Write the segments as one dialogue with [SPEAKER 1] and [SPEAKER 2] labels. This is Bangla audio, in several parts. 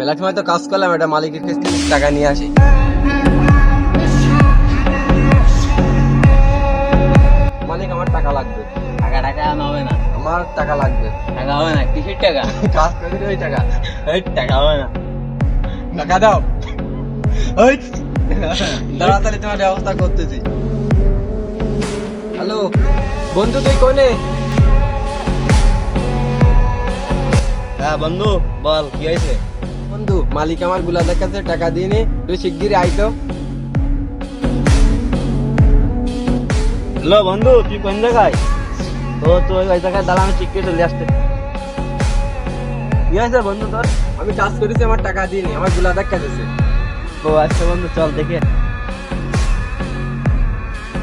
[SPEAKER 1] মেলা সময় তো কাজ করলাম, এটা মালিকের কাছ থেকে টাকা নিয়ে আসি। মালিক আমার টাকা লাগবে।
[SPEAKER 2] টাকা হবে না,
[SPEAKER 1] আমার টাকা লাগবে।
[SPEAKER 2] টাকা হবে না। কিসের টাকা?
[SPEAKER 1] কাজ করে ওই টাকা।
[SPEAKER 2] এই টাকা হবে না।
[SPEAKER 1] টাকা দাও। ওই তাড়াতাড়ি তোমার ব্যবস্থা করতেছি। হ্যালো বন্ধু, তুই কোনে?
[SPEAKER 2] হ্যাঁ বন্ধু বল, কি হয়েছে?
[SPEAKER 1] বন্ধু, মালিক আমার গুলাদের কাছে টাকা দিয়ে নি, তুই শিগগিরই আইতো।
[SPEAKER 2] হ্যালো বন্ধু, তুই কোন জায়গায়? তুই ওই জায়গায় দাঁড়া, আমি ঠিক করে চলে আসতে। কি হয়েছে বন্ধু তোর?
[SPEAKER 1] আমি কাজ করেছি, আমার টাকা দিয়ে নি, আমার গুলাদের কাছে।
[SPEAKER 2] ও আচ্ছা বন্ধু, চল দেখে।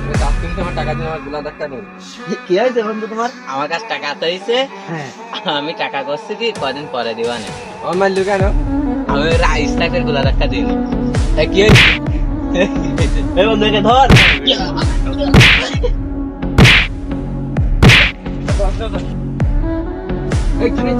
[SPEAKER 1] আমি কাজ করেছি, আমার টাকা দিয়ে আমার গুলাদের কাছে।
[SPEAKER 2] কি হয়েছে বন্ধু তোমার?
[SPEAKER 3] আমার কাছে টাকা চাইছে,
[SPEAKER 2] হ্যাঁ
[SPEAKER 3] আমি টাকা করছি কি কদিন পরে দিবা না।
[SPEAKER 1] আমার মাইল কেন?
[SPEAKER 3] আমি রাইস টাকের গুলা টাকা দিইনি। কি হয়েছে?
[SPEAKER 2] এই বন্ধু, একে ধর।
[SPEAKER 1] এই তুমি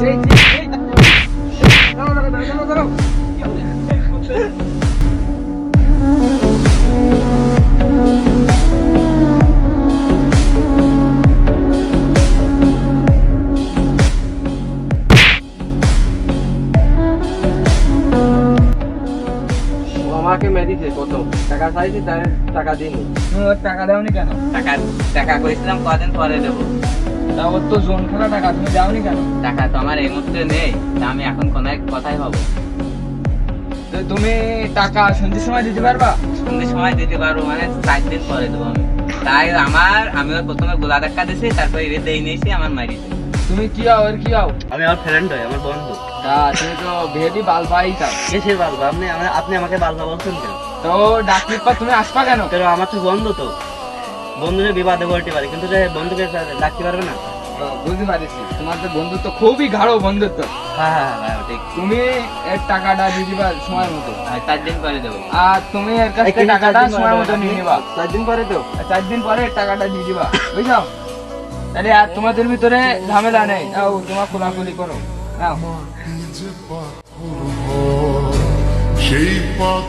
[SPEAKER 1] আমাকে মেরেছে, কত টাকা চাইছি, তার টাকা দিইনি।
[SPEAKER 4] টাকা দাওনি কেন?
[SPEAKER 3] টাকা টাকা কইছিলাম কদিন পরে দেবো।
[SPEAKER 4] তা ওর তো জোন খেলা টাকা, তুমি দাওনি কেন?
[SPEAKER 3] টাকা তো আমার এই মুহূর্তে নেই, তা আমি এখন কোন এক কথাই পাবো।
[SPEAKER 4] তো তুমি টাকা সন্ধ্যের সময় দিতে পারবা?
[SPEAKER 3] সন্ধ্যের সময় দিতে পারবো মানে 4 দিন পরে দেবো আমি। তাই আমি ওর প্রথমে গোলা টাকা দিয়েছি, তারপর এর দিয়ে নিয়েছি, আমার মারিছে।
[SPEAKER 4] তুমি কি হও, এর কি হও?
[SPEAKER 2] আমি আমার ফ্রেন্ড হই, আমার বন্ধু।
[SPEAKER 4] তা তুমি তো ভেবি বালবাই চাও।
[SPEAKER 2] কিসের বালবা? আপনি আমাকে বালবা বলছেন কেন?
[SPEAKER 4] তো ডাকলির পর তুমি আসবা কেন?
[SPEAKER 2] কেন, আমার তো বন্ধু, তো বন্ধুকে বিবাদে বলতে পারে, কিন্তু যে বন্ধুকে ডাকতে পারবে না।
[SPEAKER 4] বুঝতে পারিছি, তোমার তো বন্ধুত্ব খুবই গাঢ় বন্ধুত্ব।
[SPEAKER 2] হ্যাঁ হ্যাঁ ভাই, ঠিক।
[SPEAKER 4] তুমি এর টাকাটা দিয়ে দিবা সময় মতো,
[SPEAKER 3] আর 4 দিন পরে দেবো।
[SPEAKER 4] আর তুমি এর কাছ থেকে টাকাটা সময় মতো নিয়ে নিবা।
[SPEAKER 1] 4 দিন পরে তো।
[SPEAKER 4] আর 4 দিন পরে টাকাটা দিয়ে দিবা, বুঝছো? তাহলে আর তোমাদের ভিতরে ঝামেলা নেই। নাও, তোমার খোলাখুলি করো। নাও।
[SPEAKER 5] সেই পথ